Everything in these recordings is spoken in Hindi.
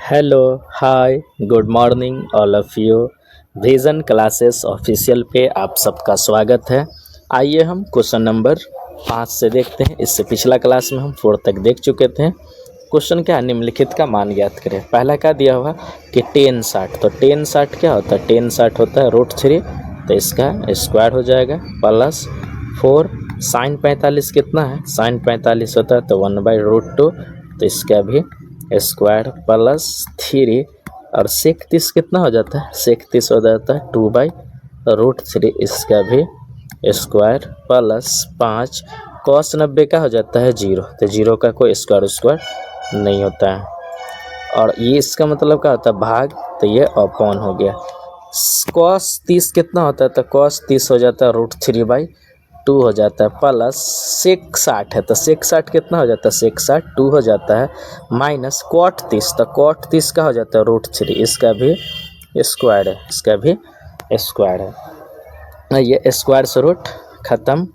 Hello, hi, good morning all of you. Vision classes official पे आप सबका स्वागत है। आइए हम क्वेश्चन नंबर 5 से देखते हैं। इससे पिछला क्लास में हम 4 तक देख चुके थे। क्वेश्चन क्या, निम्नलिखित का मान ज्ञात करें। पहला क्या दिया हुआ कि टेन 60, तो टेन 60 क्या होता है, टेन 60 होता है √3, तो इसका स्क्वायर हो जाएगा प्लस 4। साइन 45 कितना है, साइन 45 होता है तो 1/√2, तो इसका भी स्क्वायर प्लस 3। और सेक 30 कितना हो जाता है, सेक 30 हो जाता है 2/√3, इसका भी स्क्वायर प्लस 5। कॉस 90 का हो जाता है 0, तो 0 का कोई स्क्वायर नहीं होता है। और ये इसका मतलब क्या होता है, भाग, तो ये अपॉन हो गया। कॉस 30 कितना होता है, तो कॉस 30 हो जाता है √3/2 हो जाता है प्लस सेक 60 है, तो सेक 60 कितना हो जाता है, सेक 60 2 हो जाता है माइनस कॉट 30, तो कॉट 30 का हो जाता है √3, इसका भी स्क्वायर है, इसका भी स्क्वायर है। ये स्क्वायर से रूट ख़त्म,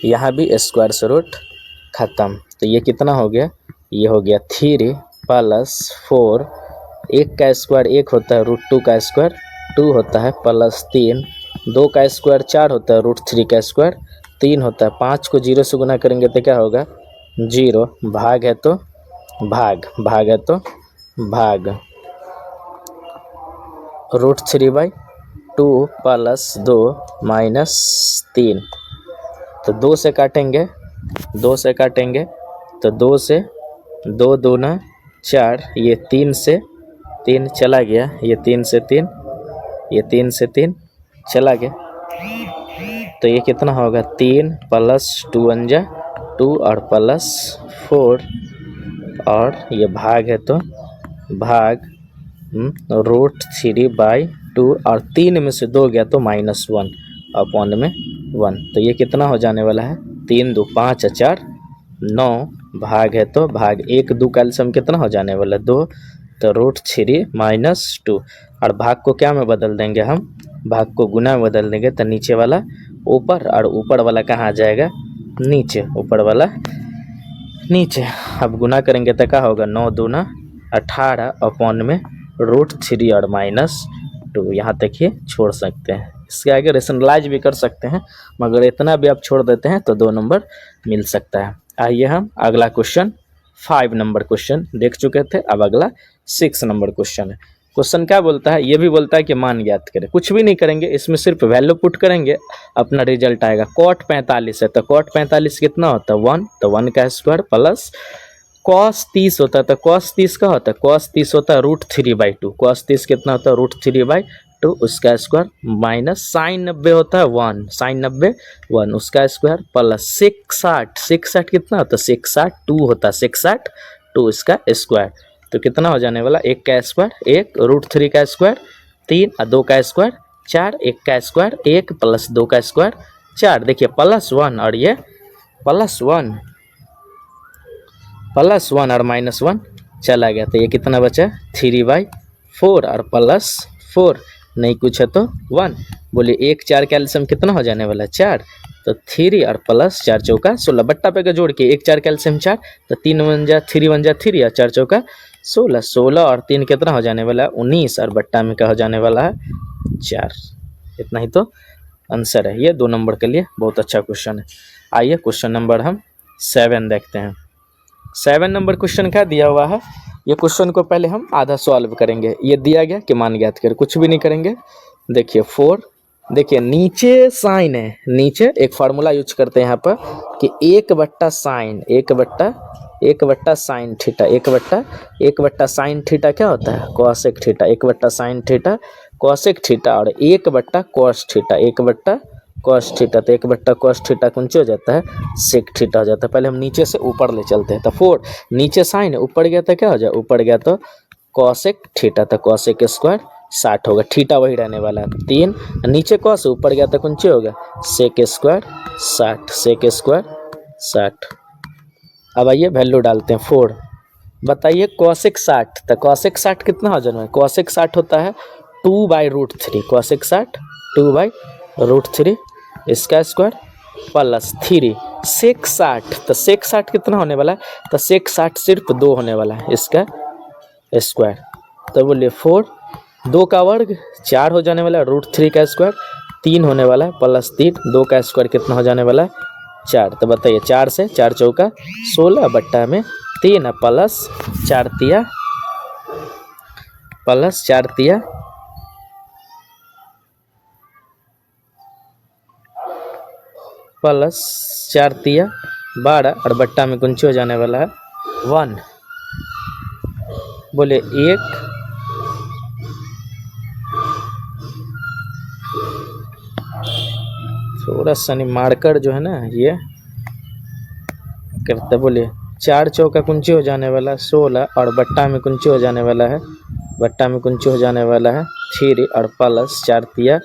यहाँ भी स्क्वायर से रूट ख़त्म, तो ये कितना हो गया, ये हो गया 3 प्लस 4। 1 का स्क्वायर 1 होता है, √2 का स्क्वायर 2 होता है प्लस 3। 2 का स्क्वायर 4 होता है, √3 का स्क्वायर 3 होता है। 5 को 0 से गुना करेंगे तो क्या होगा, 0। भाग है तो भाग, भाग है तो भाग, √3/2 प्लस 2 माइनस 3, तो 2 से काटेंगे, 2 से काटेंगे तो 2 से 2 दूना 4, ये 3 से 3 चला गया, ये 3 से 3, ये 3 से 3 चला गया, तो ये कितना होगा, 3 प्लस 2 1 जा 2 और प्लस 4, और ये भाग है तो भाग √3/2, और 3 में से 2 गया तो -1 अपॉन में 1, तो ये कितना हो जाने वाला है, 3 2 5 4 9, भाग है तो भाग, 1 2 का एलसीएम कितना हो जाने वाला 2, तो √3 - 2, और भाग को क्या में बदल देंगे हम, भाग को गुना में बदल देंगे, तो नीचे वाला ऊपर और ऊपर वाला कहाँ आ जाएगा, नीचे, ऊपर वाला नीचे। अब गुना करेंगे तो क्या होगा, 9 दूना 18 अपॉन में √3 और -2, यहाँ तक ही छोड़ सकते हैं। इसके आगे रेशनलाइज भी कर सकते हैं, मगर इतना भी आप छोड़ देते हैं तो 2 नंबर मिल सकता है। आइए हम अगला क्वेश्चन 5 नंबर क्वेश्चन देख चुके थे, अब अगला 6 नंबर क्वेश्चन है। क्वेश्चन क्या बोलता है, ये भी बोलता है कि मान ज्ञात करें। कुछ भी नहीं करेंगे, इसमें सिर्फ वैल्यू पुट करेंगे, अपना रिजल्ट आएगा। कॉट 45 है, तो कॉट 45 कितना होता है 1, तो 1 का स्क्वायर प्लस कॉस 30 होता है, तो कॉस 30 का होता है, कॉस 30 होता है √3/2, कॉस 30 कितना होता है √3/2, उसका स्क्वायर माइनस साइन 90 होता है 1, साइन 90 1, उसका स्क्वायर प्लस सेक 60, सेक 60 कितना होता है, सेक 60 2 होता है, सेक 60 2, इसका स्क्वायर, तो कितना हो जाने वाला, 1 का स्क्वायर 1, √3 का स्क्वायर 3 और 2 का स्क्वायर 4, 1 का स्क्वायर 1 प्लस 2 का स्क्वायर 4, देखिए +1 और ये +1 और -1 चला गया, तो ये कितना बचा 3/4 और +4, नहीं कुछ है तो 1। बोलिए 1 4 कैल्शियम कितना हो जाने वाला है 4, तो 3 और प्लस 4 चौका 16, बट्टा पे का जोड़ के 1 4 कैल्शियम 4, तो 3 1 जा 3 1 जा 3 और 4 चौका 16, 16 और 3 कितना हो जाने वाला है 19, और बट्टा में क्या हो जाने वाला है 4। इतना ही तो आंसर है। ये 2 नंबर के लिए बहुत अच्छा क्वेश्चन है। आइए क्वेश्चन नंबर हम 7 देखते हैं। 7 नंबर क्वेश्चन क्या दिया हुआ है, ये क्वेश्चन को पहले हम आधा सॉल्व करेंगे। ये दिया गया कि मान ज्ञात करें, कुछ भी नहीं करेंगे। देखिए 4, देखिए नीचे साइन है, नीचे एक फार्मूला यूज करते हैं यहाँ पर कि 1/sin 1/sin theta, 1/sin theta क्या होता है, cosec theta, 1/sin theta cosec theta, और 1/cos थीटा, 1/cos थीटा, तो 1/cos थीटा कौन हो जाता है, सेक थीटा हो जाता है। पहले हम नीचे से ऊपर ले चलते हैं, तो 4 नीचे साइन है, ऊपर गया तो क्या हो जाए, ऊपर गया तो cosec थीटा, तो cosec स्क्वायर 60 होगा, थीटा वही रहने वाला है 3, नीचे cos ऊपर गया तो कौन होगा, सेक स्क्वायर 60, सेक स्क्वायर 60। अब आइए वैल्यू डालते हैं 4, बताइए cosec 60, तो cosec 60 कितना हो जाना है, cosec 60 होता है 2/√3, cosec 60 2/√3, इसका स्क्वायर प्लस 3, सेक 60, तो सेक 60 कितना होने वाला है, तो सेक 60 सिर्फ 2 होने वाला है, इसका स्क्वायर। तो बोलिए 4, 2 का वर्ग 4 हो जाने वाला है, √3 का स्क्वायर 3 होने वाला है, प्लस 3, 2 का स्क्वायर कितना हो जाने वाला है 4। तो बताइए 4 से 4 चौका 16 बट्टा में 3 प्लस 4 तिया प्लस 4 तिया 12 और बट्टा में कुंची हो जाने वाला है 1। बोले 1 थोड़ा सा मार्कर जो है ना ये करते। बोलिए 4 चौका कुंची हो जाने वाला 16 और बट्टा में कुंची हो जाने वाला है 3 और प्लस 4 तिया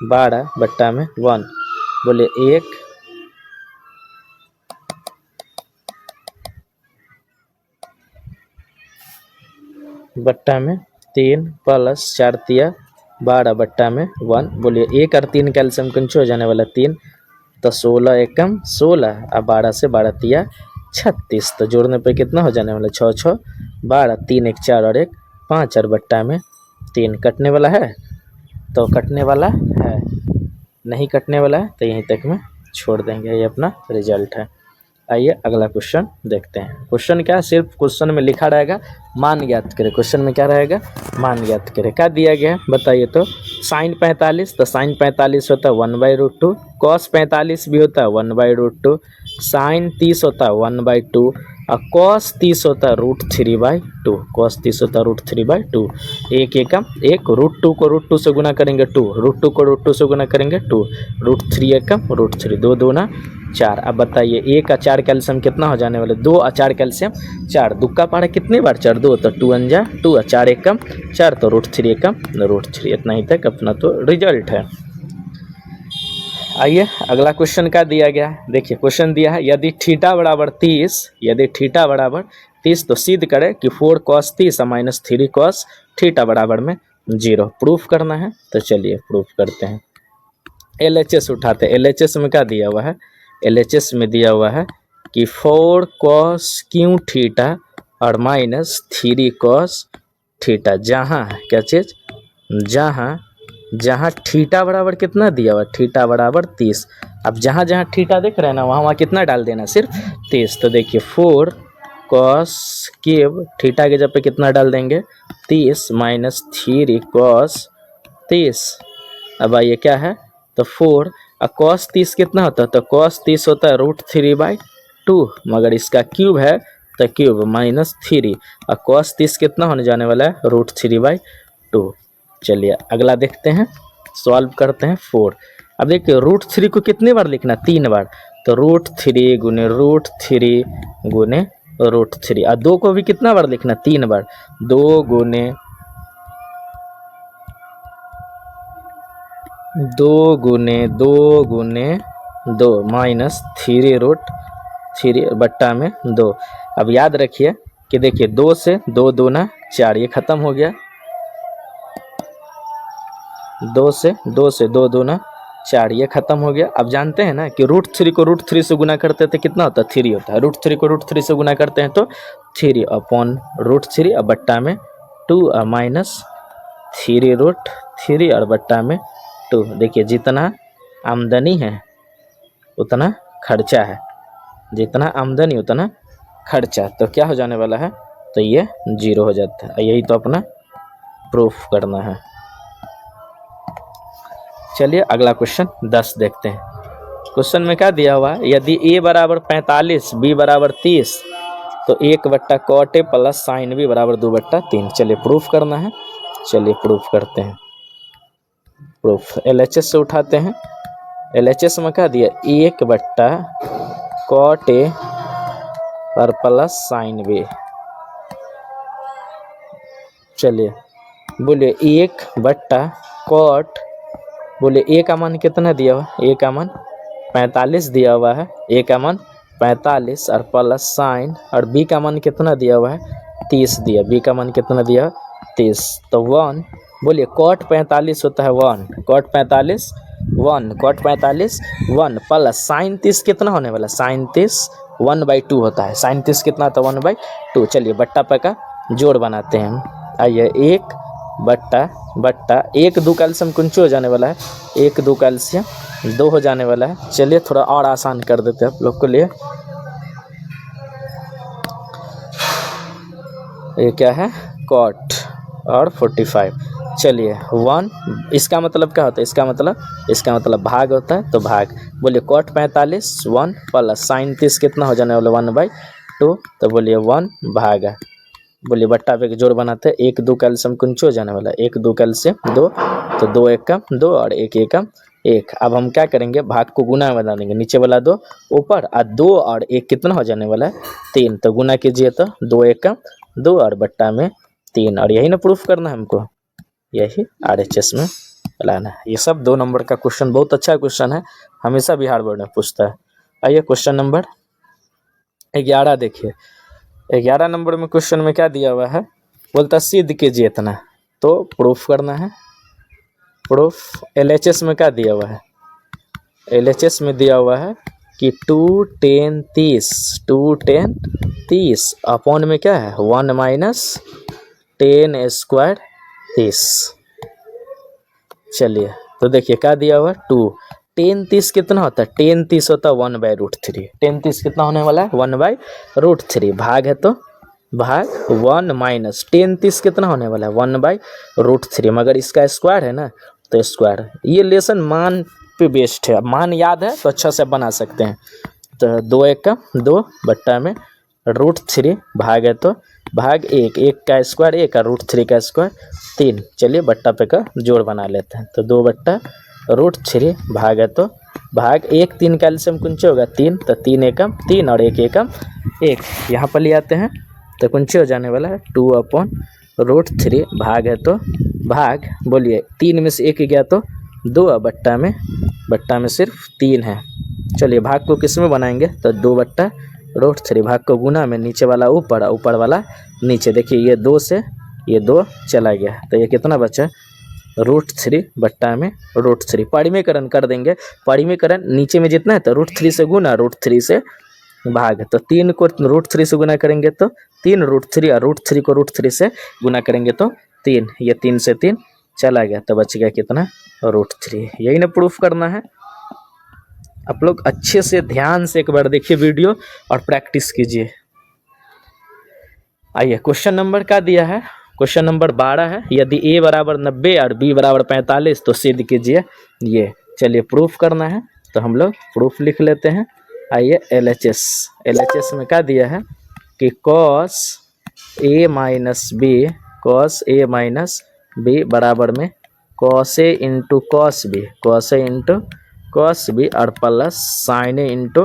12 बट्टा में 1। बोले 1 बट्टा में 3 प्लस 4 तिया 12 बट्टा में 1। बोलिए 1 और 3 कैल्शियम कुंची हो जाने वाला 3, तो 16 एकम 16 और 12 से 12 तिया 36। तो जोड़ने पे कितना हो जाने वाला 6 6 12, 3 1 4 और 1 5 और बट्टा में 3। कटने वाला है तो कटने वाला है, नहीं कटने वाला है तो यहीं तक में छोड़ देंगे। ये अपना रिजल्ट है। आइए अगला क्वेश्चन देखते हैं। क्वेश्चन क्या है, सिर्फ क्वेश्चन में लिखा रहेगा मान ज्ञात करें। क्वेश्चन में क्या रहेगा, मान ज्ञात करें। क्या दिया गया है बताइए तो। साइन 45, तो साइन 45 होता है 1/√2। कॉस 45 भी होता है 1/√2। साइन 30 होता है 1/2 और कॉस 30 होता है √3/2। कॉस 30 होता है √3/2। एक एकम 1, √2 को √2 से गुना करेंगे 2, √2 को √2 से गुना करेंगे 2, √3 एकम √3, 2 दूना 4। अब बताइए 1 और 4 कैल्शियम कितना हो जाने वाले 2 और 4 कैल्शियम 4। दुक्का पड़ा कितनी बार 4, 2 तो 2 अंजा 2 और 4 एकम 4 तो √3 एकम √3। इतना ही तक अपना तो रिजल्ट है। आइए अगला क्वेश्चन क्या दिया गया है। देखिए क्वेश्चन दिया है यदि थीटा बराबर 30 तो सिद्ध करें कि 4 cos 30 माइनस 3 cos थीटा बराबर में 0। प्रूफ करना है तो चलिए प्रूफ करते हैं। LHS उठाते हैं। LHS में क्या दिया हुआ है, LHS में दिया हुआ है कि 4 cos क्यू थीटा और माइनस 3 cos थीटा। जहाँ क्या चीज़, जहाँ थीटा बराबर कितना दिया हुआ, थीटा बराबर 30। अब जहाँ जहाँ थीटा देख रहे हैं ना वहाँ कितना डाल देना, सिर्फ 30। तो देखिए 4 cos क्यूब थीटा के जब पे कितना डाल देंगे 30 माइनस 3 cos 30। अब आइए क्या है तो 4 और cos 30 कितना होता है, तो cos 30 होता है √3/2, मगर इसका क्यूब है तो क्यूब माइनस 3 और cos 30 कितना होने जाने वाला है √3/2। चलिए अगला देखते हैं, सॉल्व करते हैं 4। अब देखिए √3 को कितने बार लिखना, 3 बार। तो √3 गुने √3 गुने √3 और 2 को भी कितना बार लिखना, 3 बार। 2 गुने 2 माइनस 3√3 बट्टा में 2। अब याद रखिए कि देखिए 2 से 2 दूना 4, ये खत्म हो गया। 2 से 2 दूना 4, ये खत्म हो गया। अब जानते हैं ना कि √3 को √3 से गुना करते हैं तो कितना होता है 3 होता है। √3 को √3 से गुना करते हैं तो 3 अपॉन √3 और बट्टा में 2 और माइनस 3√3 और बट्टा में 2। देखिए जितना आमदनी है उतना खर्चा है, जितना आमदनी उतना खर्चा। तो क्या हो जाने वाला है, तो ये 0 हो जाता है। यही तो अपना प्रूफ करना है। चलिए अगला क्वेश्चन 10 देखते हैं। क्वेश्चन में क्या दिया हुआ है, यदि a बराबर 45 b बराबर 30 तो 1 cot a plus sign b बराबर 2/3। चलिए प्रूफ करना है, चलिए प्रूफ करते हैं। प्रूफ LHS से उठाते हैं। LHS में क्या दिया 1 cot a और प्लस साइन b। चलिए बोलिए 1 cot, बोले a का मान कितना दिया हुआ, a का मान 45 दिया हुआ है, a का मान 45 और प्लस साइन, और b का मान कितना दिया हुआ है 30 दिया, b का मान कितना दिया 30। तो 1, बोलिए cot 45 होता है 1, cot 45 1 प्लस साइन 30 कितना होने वाला, साइन 30 1/2 होता है। साइन 30 कितना होता है 1/2। चलिए बट्टा पे का जोड़ बनाते हैं हम। आइए, 1/बट्टा 1 2 कैल्शियम कुंची हो जाने वाला है, 1 2 कैल्शियम 2 हो जाने वाला है। चलिए थोड़ा और आसान कर देते हैं आप लोग के लिए। ये क्या है, कॉट और 45। चलिए 1, इसका मतलब क्या होता है, इसका मतलब भाग होता है, तो भाग। बोलिए कॉट 45 1 प्लस साइन 30 कितना हो जाने वाला 1/2, तो बोलिए 1 भाग। बोलिए बट्टा पे जोड़ बनाते हैं, 1 2 कैल्शियम कुंची हो जाने वाला है, 1 2 कैल्शियम 2, तो 2 एकम 2 और 1 एकम 1। अब हम क्या करेंगे, भाग को गुना में बना देंगे, नीचे वाला 2 ऊपर और 2 और 1 कितना हो जाने वाला है 3, तो गुना कीजिए तो 2 एकम 2 और बट्टा में 3। और यही ना प्रूफ करना है हमको, यही RHS में लाना है। ये सब 2 नंबर का क्वेश्चन, बहुत अच्छा क्वेश्चन है, हमेशा बिहार बोर्ड में पूछता है। आइए क्वेश्चन नंबर 11 देखिए। 11 नंबर में क्वेश्चन में क्या दिया हुआ है, बोलता सिद्ध कीजिए इतना, तो प्रूफ करना है। प्रूफ LHS में क्या दिया हुआ है, LHS में दिया हुआ है कि 2 10 30 2 10 30 अपॉन में क्या है 1 माइनस 10 स्क्वायर 30। चलिए तो देखिए क्या दिया हुआ है, 2 10 30 कितना होता है, 10 30 होता है 1/√3। 10 30 कितना होने वाला है 1/√3, भाग है तो भाग 1 माइनस 10 30 कितना होने वाला है 1/√3, मगर इसका स्क्वायर है ना, तो स्क्वायर। ये लेसन मान पे बेस्ड है, मान याद है तो अच्छा से बना सकते हैं। तो 2 एकम 2 बट्टा में √3 भाग है तो भाग 1 का स्क्वायर 1 और √3 का स्क्वायर 3। चलिए बट्टा पे का जोड़ बना लेते हैं, तो 2/√3 भाग है तो भाग 1 3 कैल्शियम कुंची होगा 3, तो 3 एकम 3 और 1 एकम 1। यहाँ पर ले आते हैं तो कुंची हो जाने वाला है 2/√3 भाग है तो भाग, बोलिए 3 में से 1 गया तो 2, बट्टा में सिर्फ 3 है। चलिए भाग को किस में बनाएंगे, तो 2/√3 भाग को गुना में, नीचे वाला ऊपर ऊपर वाला नीचे। देखिए ये 2 से ये 2 चला गया, तो ये कितना बचा √3 बट्टा में √3। परिमेयकरण कर देंगे, परिमेयकरण नीचे में जितना है तो √3 से गुना √3 से भाग, तो 3 को √3 से गुना करेंगे तो 3 √3 और √3 को √3 से गुना करेंगे तो 3, ये 3 से 3 चला गया, तो बच गया कितना √3। यही ना प्रूफ करना है। आप लोग अच्छे से ध्यान से एक बार देखिए वीडियो और प्रैक्टिस कीजिए। आइए क्वेश्चन नंबर क्या दिया है, क्वेश्चन नंबर 12 है। यदि A बराबर 90 और B बराबर 45 तो सिद्ध कीजिए ये। चलिए प्रूफ करना है, तो हम लोग प्रूफ लिख लेते हैं। आइए LHS में क्या दिया है कि cos A माइनस B बराबर में cos A into cos B और plus sin A into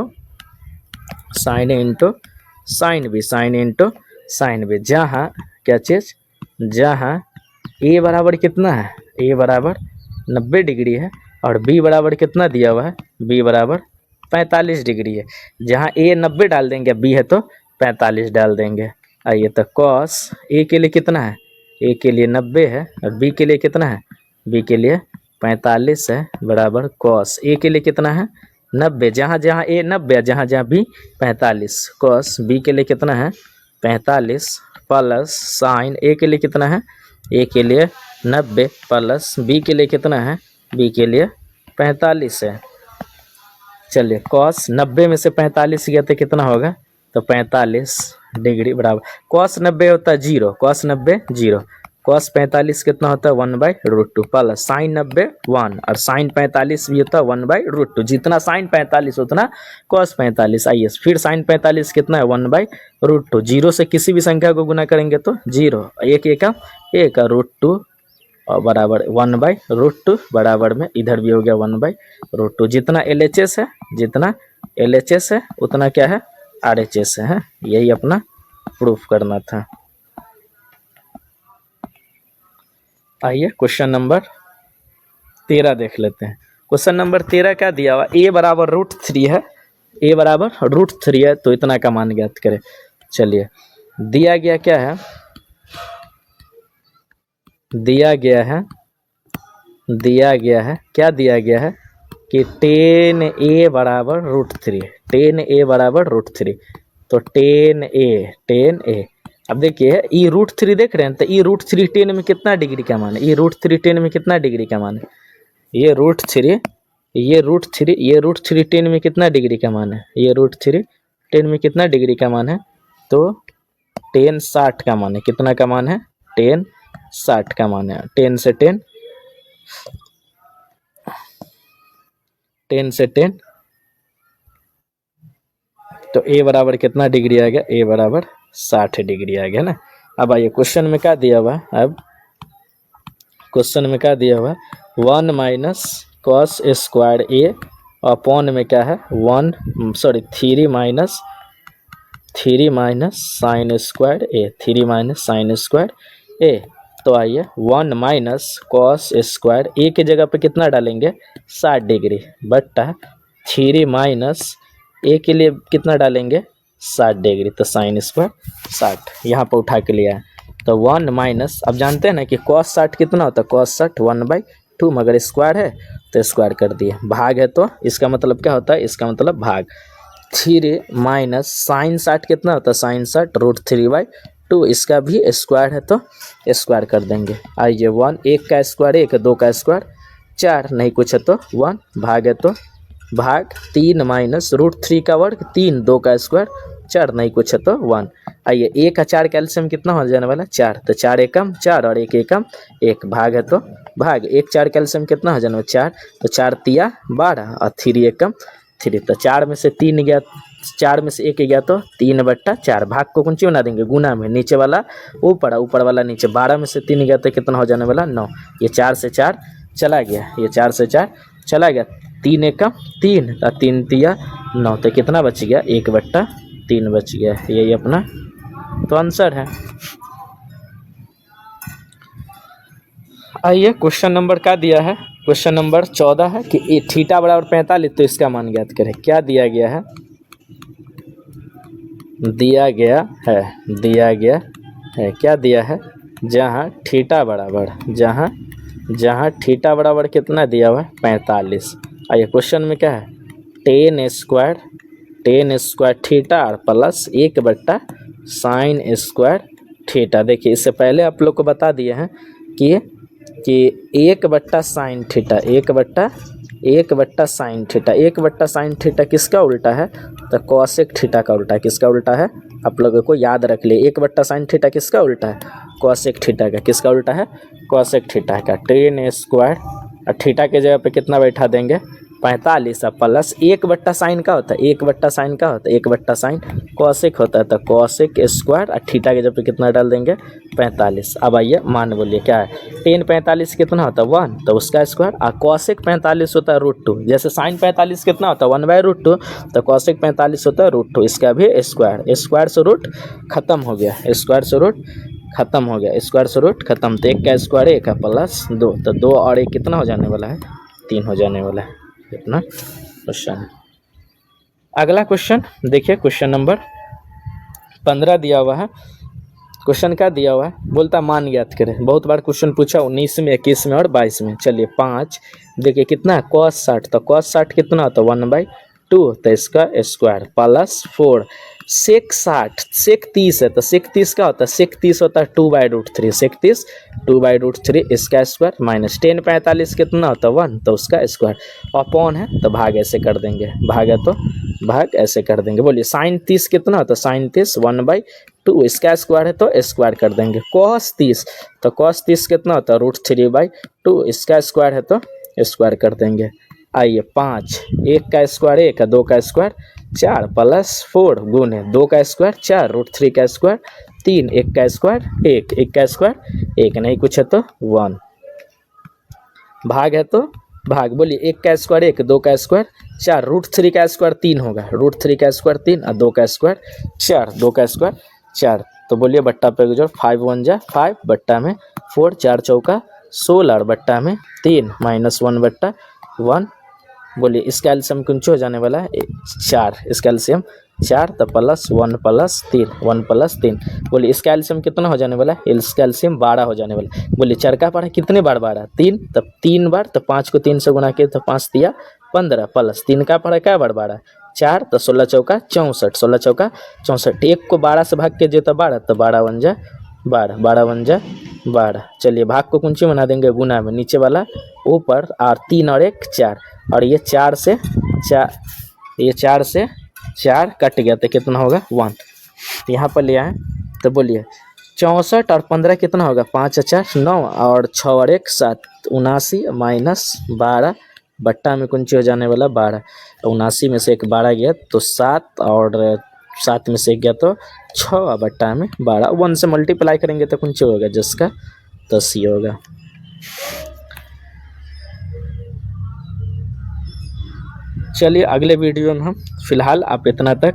sin B, जहाँ क्या चीज़, जहाँ A बराबर कितना है, A बराबर 90 डिग्री है और B बराबर कितना दिया हुआ है, B बराबर 45 डिग्री है। जहाँ A 90 डाल देंगे, B है तो 45 डाल देंगे। आइए तो cos A के लिए कितना है, A के लिए 90 है और B के लिए कितना है, B के लिए 45 है, बराबर cos A के लिए कितना है 90, जहाँ जहाँ A 90 जहाँ जहाँ B 45, cos B के लिए कितना है 45 प्लस साइन A के लिए कितना है, A के लिए 90 प्लस B के लिए कितना है, B के लिए 45 है। चलिए cos 90 में से 45 गया तो कितना होगा, तो 45 डिग्री बराबर cos 90 होता है 0, cos 90 0, cos 45 कितना होता है 1/√2 प्लस साइन 90 1 और साइन 45 भी होता है 1/√2। जितना साइन 45 उतना cos 45। आइए फिर साइन 45 कितना है 1/√2, 0 से किसी भी संख्या को गुना करेंगे तो 0, 1 1 1 और √2 और बराबर 1/√2 बराबर में इधर भी हो गया 1/√2। जितना LHS है उतना क्या है RHS है। यही अपना प्रूफ करना था। आइए क्वेश्चन नंबर 13 देख लेते हैं। क्वेश्चन नंबर 13 क्या दिया हुआ, A बराबर √3 है, A बराबर √3 है, तो इतना का मान ज्ञात करें। चलिए दिया गया क्या है, दिया गया है क्या दिया गया है कि 10A बराबर √3, 10A बराबर √3, तो 10A अब देखिए ई रूट थ्री देख रहे हैं, तो ई रूट थ्री 10 में कितना डिग्री का मान है, ई रूट थ्री 10 में कितना डिग्री का मान है, ये रूट थ्री 10 में कितना डिग्री का मान है, ये रूट थ्री 10 में कितना डिग्री का मान है, तो 10 60 का मान है, कितना का मान है, 10 60 का मान है। 10 से 10 तो ए बराबर कितना डिग्री आ गया, ए बराबर 60 डिग्री आ गया ना। अब आइए क्वेश्चन में क्या दिया हुआ है, अब क्वेश्चन में क्या दिया हुआ है, 1 माइनस कॉस स्क्वायर ए अपॉन में क्या है 3 माइनस साइन स्क्वायर ए, 3 माइनस साइन स्क्वायर ए। तो आइए 1 माइनस कॉस स्क्वायर ए के जगह पे कितना डालेंगे 60 डिग्री, बट्टा 3 माइनस ए के लिए कितना डालेंगे 60 डिग्री, तो साइन स्क्वायर 60 यहाँ पर उठा के लिया है। तो 1 माइनस, अब जानते हैं ना कि कॉस 60 कितना होता है, कॉस 60 1/2, मगर स्क्वायर है तो स्क्वायर कर दिए, भाग है तो इसका मतलब क्या होता है, इसका मतलब भाग। 3 माइनस साइन 60 कितना होता है, साइन 60 √3/2, इसका भी स्क्वायर है तो स्क्वायर कर देंगे। आइए 1 1 का स्क्वायर 1, 2 का स्क्वायर 4, नहीं कुछ है तो 1, भाग है तो भाग। 3 माइनस √3 का वर्ग 3, 2 का स्क्वायर 4, नहीं कुछ है तो 1। आइए 1 का 4 कैल्शियम कितना हो जाने वाला 4, तो 4 एकम 4 और 1 एकम 1, भाग है तो भाग। 1 4 कैल्शियम कितना हो जाने वाला 4, तो 4 तिया 12 और 3 एकम 3, तो 4 में से 3 गया, 4 में से 1 गया तो 3/4, भाग को कौन सी बना देंगे गुना में, नीचे वाला ऊपर, ऊपर वाला नीचे, 12 में से 3 गया तो कितना हो जाने वाला 9, ये 4 से 4 चला गया, ये 4 से 4 चला गया, 3 एकम 3 और 3 तिया 9, तो कितना बच गया 1/3 बच गया, यही अपना तो आंसर है। आइए क्वेश्चन नंबर क्या दिया है, क्वेश्चन नंबर 14 है कि थीटा बराबर 45, तो इसका मान ज्ञात करें। क्या दिया गया है, दिया गया है क्या दिया है, जहाँ थीटा बराबर कितना दिया हुआ है 45। आइए क्वेश्चन में क्या है, 10 square theta plus 1/sin square theta. देखिए इससे पहले आप लोग को बता दिए हैं कि 1/sin theta, 1/sin theta, 1/sin theta किसका उल्टा है, तो कॉसेक थीटा का उल्टा है। किसका उल्टा है आप लोगों को याद रख लिए, 1/sin थीटा किसका उल्टा है, कॉसेक थीटा का। किसका उल्टा है, कॉसेक थीटा का। 10 स्क्वायर और थीटा के जगह पे कितना बैठा देंगे 45 प्लस 1/sin का होता है, 1/sin का होता है, 1/sin कॉसेक होता है, तो कॉसेक स्क्वायर और थीटा के जगह पे कितना डाल देंगे 45। अब आइए मान बोलिए क्या है, 10 45 कितना होता है 1, तो उसका स्क्वायर, और कॉसेक 45 होता है √2, जैसे साइन 45 कितना होता है 1/√2, तो कॉसेक 45 होता है √2, इसका भी स्क्वायर, स्क्वायर से रूट खत्म हो गया, स्क्वायर से रूट खत्म हो गया, स्क्वायर से रूट खत्म, तो 1 का स्क्वायर 1 का प्लस 2, तो 2 और 1 कितना हो जाने वाला है 3 हो जाने वाला है। इतना क्वेश्चन है। अगला क्वेश्चन देखिए, क्वेश्चन नंबर 15 दिया हुआ है। क्वेश्चन क्या दिया हुआ है, बोलता मान ज्ञात करें। बहुत बार क्वेश्चन पूछा 19 में, 21 में और 22 में। चलिए 5 देखिए कितना है cos 60, तो cos 60 कितना होता है 1/2, तो इसका स्क्वायर प्लस 4 sec 60, sec 30 है, तो sec 30 का होता है, sec 30 होता है 2/√3, sec 30 2/√3, इसका स्क्वायर माइनस 10 45 कितना होता है 1, तो उसका स्क्वायर, अपॉन है तो भाग ऐसे कर देंगे, भाग है तो भाग ऐसे कर देंगे। बोलिए sin 30 कितना होता है, sin 30 1/2, इसका स्क्वायर है तो स्क्वायर कर देंगे। cos 30, तो cos 30 कितना होता है √3/2, इसका स्क्वायर है तो स्क्वायर कर देंगे। आइए 5 1 का स्क्वायर 1, 2 का स्क्वायर 4 प्लस 4 गुने 2 का स्क्वायर 4 √3 का स्क्वायर 3, 1 का स्क्वायर 1, 1 का स्क्वायर 1, नहीं कुछ है तो 1, भाग है तो भाग। बोलिए 1 का स्क्वायर 1, 2 का स्क्वायर 4 √3 का स्क्वायर 3 होगा, √3 का स्क्वायर 3 और 2 का स्क्वायर 4, 2 का स्क्वायर 4, तो बोलिए बट्टा पे जो 5 1 जा 5, बट्टा में 4 4 चौका 16 और बट्टा में 3 -1/1। बोलिए इसका एलसीएम कुछ हो जाने वाला है 4, इसका एलसीएम 4, तो प्लस 1 प्लस 3, 1 प्लस 3। बोलिए इसका एलसीएम कितना हो जाने वाला है, इसका एलसीएम 12 हो जाने वाला है। बोलिए चर का पढ़ा कितने बार 12, 3, तब 3 बार, तो 5 को 3 से गुना किए तो 5 दिया 15 प्लस 3 का पड़ा क्या बार 12 4 तो 16 चौका 64 16 चौका 64 एक को 12 से भाग के जो तो 12 तो 12 बन जा 12 12 बन जा 12। चलिए भाग को कुंची बना देंगे गुना में, नीचे वाला ऊपर और 3 और 1 4 और ये 4 से 4 कट गया तो कितना होगा 1। यहाँ पर ले आए तो बोलिए 64 और 15 कितना होगा 5 4 9 और 6 और 1 7 79 माइनस 12 बट्टा में कुंची हो जाने वाला 12। 79 में से एक 12 गया तो 7 और 7 में से एक गया तो 6 और बट्टा में 12 1 से मल्टीप्लाई करेंगे तो कुंची होगा जिसका 10 ही होगा। चलिए अगले वीडियो में हम फिलहाल आप इतना तक